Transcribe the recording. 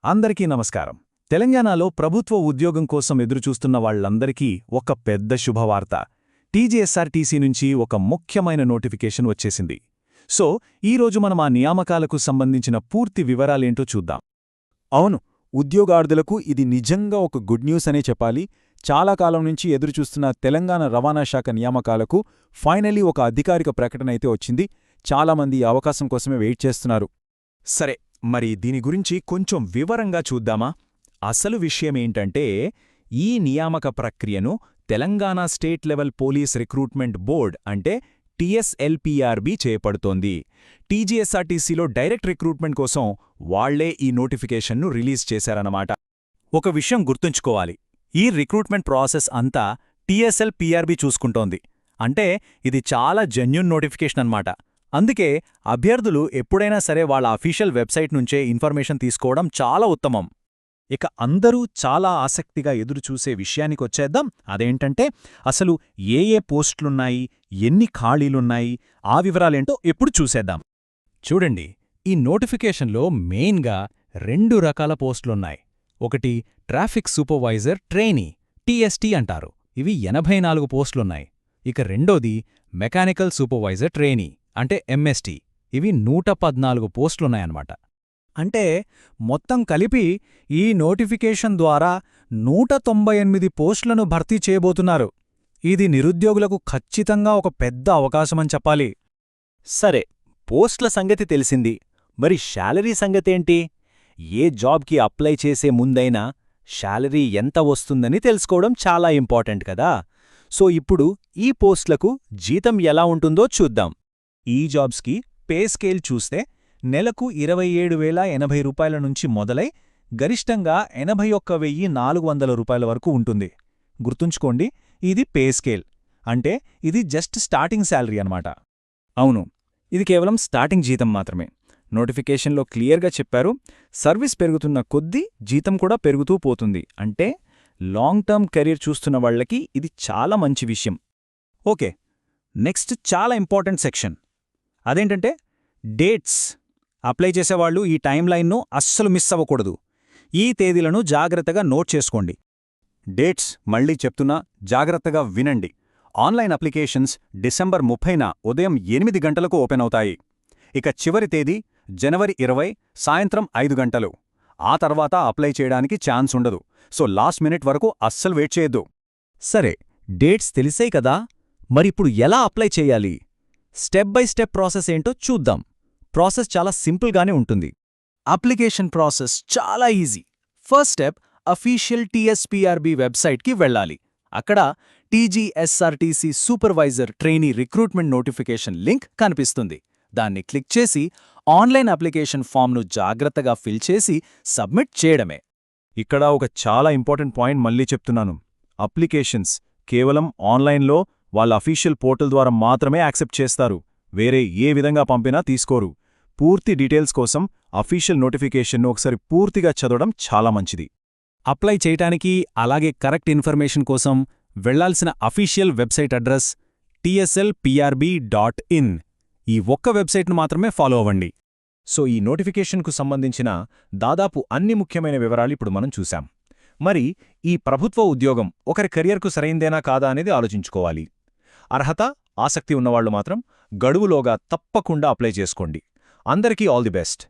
అందరికీ నమస్కారం. తెలంగాణలో ప్రభుత్వ ఉద్యోగం కోసం ఎదురుచూస్తున్న వాళ్లందరికీ ఒక పెద్ద శుభవార్త. టీజీఎస్ఆర్టీసీ నుంచి ఒక ముఖ్యమైన నోటిఫికేషన్ వచ్చేసింది. సో ఈరోజు మనం ఆ నియామకాలకు సంబంధించిన పూర్తి వివరాలేంటో చూద్దాం. అవును, ఉద్యోగార్థులకు ఇది నిజంగా ఒక గుడ్ న్యూస్ అనే చెప్పాలి. చాలా కాలం నుంచి ఎదురుచూస్తున్న తెలంగాణ రవాణా శాఖ నియామకాలకు ఫైనలీ ఒక అధికారిక ప్రకటన అయితే వచ్చింది. చాలామంది ఈ అవకాశం కోసమే వెయిట్ చేస్తున్నారు. సరే, మరి దీని గురించి కొంచెం వివరంగా చూద్దామా? అసలు విషయమేంటంటే, ఈ నియామక ప్రక్రియను Telangana state level police recruitment board అంటే టీఎస్ఎల్పీఆర్బీ చేపడుతోంది. టీజీఎస్ఆర్టీసీలో డైరెక్ట్ రిక్రూట్మెంట్ కోసం వాళ్లే ఈ నోటిఫికేషన్ను రిలీజ్ చేశారన్నమాట. ఒక విషయం గుర్తుంచుకోవాలి, ఈ రిక్రూట్మెంట్ ప్రాసెస్ అంతా టీఎస్ఎల్పీఆర్బీ చూసుకుంటోంది. అంటే ఇది చాలా జెన్యూన్ నోటిఫికేషన్ అన్నమాట. అందుకే అభ్యర్థులు ఎప్పుడైనా సరే వాళ్ళ అఫీషియల్ వెబ్సైట్ నుంచే ఇన్ఫర్మేషన్ తీసుకోవడం చాలా ఉత్తమం. ఇక అందరూ చాలా ఆసక్తిగా ఎదురుచూసే విషయానికొచ్చేద్దాం. అదేంటంటే, అసలు ఏ పోస్టులున్నాయి, ఎన్ని ఖాళీలున్నాయి, ఆ వివరాలేంటో ఎప్పుడు చూసేద్దాం. చూడండి, ఈ నోటిఫికేషన్లో మెయిన్గా 2 రకాల పోస్టులున్నాయి. ఒకటి ట్రాఫిక్ సూపర్వైజర్ ట్రైనీ, టీఎస్టీ అంటారు. ఇవి 84 పోస్టులున్నాయి. ఇక రెండోది మెకానికల్ సూపర్వైజర్ ట్రైనీ అంటే ఎంఎస్టీ. ఇవి 114 పోస్టులున్నాయన్నమాట. అంటే మొత్తం కలిపి ఈ నోటిఫికేషన్ ద్వారా 198 పోస్టులను భర్తీ చేయబోతున్నారు. ఇది నిరుద్యోగులకు ఖచ్చితంగా ఒక పెద్ద అవకాశమని చెప్పాలి. సరే, పోస్టుల సంగతి తెలిసింది. మరి శాలరీ సంగతేంటి? ఏ జాబ్కి అప్లై చేసే ముందైనా శాలరీ ఎంత వస్తుందని తెలుసుకోవడం చాలా ఇంపార్టెంట్ కదా. సో ఇప్పుడు ఈ పోస్టులకు జీతం ఎలా ఉంటుందో చూద్దాం. ఈ జాబ్స్కి పే స్కేల్ చూస్తే నెలకు 27,080 రూపాయల నుంచి మొదలై గరిష్టంగా 81,400 రూపాయల వరకు ఉంటుంది. గుర్తుంచుకోండి, ఇది పే స్కేల్. అంటే ఇది జస్ట్ స్టార్టింగ్ శాలరీ అన్నమాట. అవును, ఇది కేవలం స్టార్టింగ్ జీతం మాత్రమే. నోటిఫికేషన్లో క్లియర్గా చెప్పారు, సర్వీస్ పెరుగుతున్న కొద్దీ జీతం కూడా పెరుగుతూ పోతుంది. అంటే లాంగ్ టర్మ్ కెరీర్ చూస్తున్న వాళ్లకి ఇది చాలా మంచి విషయం. ఓకే, నెక్స్ట్ చాలా ఇంపార్టెంట్ సెక్షన్. అదేంటంటే డేట్స్. అప్లై చేసేవాళ్లు ఈ టైం లైన్ను అస్సలు మిస్ అవ్వకూడదు. ఈ తేదీలను జాగ్రత్తగా నోట్ చేసుకోండి. డేట్స్ మళ్లీ చెప్తున్నా, జాగ్రత్తగా వినండి. ఆన్లైన్ అప్లికేషన్స్ డిసెంబర్ 30న ఉదయం 8 గంటలకు ఓపెన్ అవుతాయి. ఇక చివరి తేదీ జనవరి 20 సాయంత్రం 5 గంటలు. ఆ తర్వాత అప్లై చేయడానికి ఛాన్స్ ఉండదు. సో లాస్ట్ మినిట్ వరకు అస్సలు వెయిట్ చేయొద్దు. సరే, డేట్స్ తెలిసాయి కదా, మరిప్పుడు ఎలా అప్లై చేయాలి? స్టెప్ బై స్టెప్ ప్రాసెస్ ఏంటో చూద్దాం. ప్రాసెస్ చాలా సింపుల్గానే ఉంటుంది. అప్లికేషన్ ప్రాసెస్ చాలా ఈజీ. ఫస్ట్ స్టెప్, అఫీషియల్ టీఎస్పీఆర్బీ వెబ్సైట్కి వెళ్ళాలి. అక్కడ TGSRTC supervisor trainee recruitment notification link కనిపిస్తుంది. దాన్ని క్లిక్ చేసి ఆన్లైన్ అప్లికేషన్ ఫామ్ను జాగ్రత్తగా ఫిల్ చేసి సబ్మిట్ చేయడమే. ఇక్కడ ఒక చాలా ఇంపార్టెంట్ పాయింట్ మళ్ళీ చెప్తున్నాను. అప్లికేషన్స్ కేవలం ఆన్లైన్లో వాళ్ళ అఫీషియల్ పోర్టల్ ద్వారా మాత్రమే యాక్సెప్ట్ చేస్తారు. వేరే ఏ విధంగా పంపినా తీసుకోరు. పూర్తి డీటెయిల్స్ కోసం అఫీషియల్ నోటిఫికేషన్ను ఒకసారి పూర్తిగా చదవడం చాలా మంచిది. అప్లై చేయటానికి, అలాగే కరెక్ట్ ఇన్ఫర్మేషన్ కోసం వెళ్లాల్సిన అఫీషియల్ వెబ్సైట్ అడ్రస్ tslprb.in. ఈ ఒక్క వెబ్సైట్ను మాత్రమే ఫాలో అవ్వండి. సో ఈ నోటిఫికేషన్కు సంబంధించిన దాదాపు అన్ని ముఖ్యమైన వివరాలు ఇప్పుడు మనం చూశాం. మరి ఈ ప్రభుత్వ ఉద్యోగం ఒకరి కెరియర్కు సరైందేనా కాదా అనేది ఆలోచించుకోవాలి. అర్హత, ఆసక్తి ఉన్నవాళ్లు మాత్రం గడువులోగా తప్పకుండా అప్లై చేసుకోండి. అందరికీ ఆల్ ది బెస్ట్.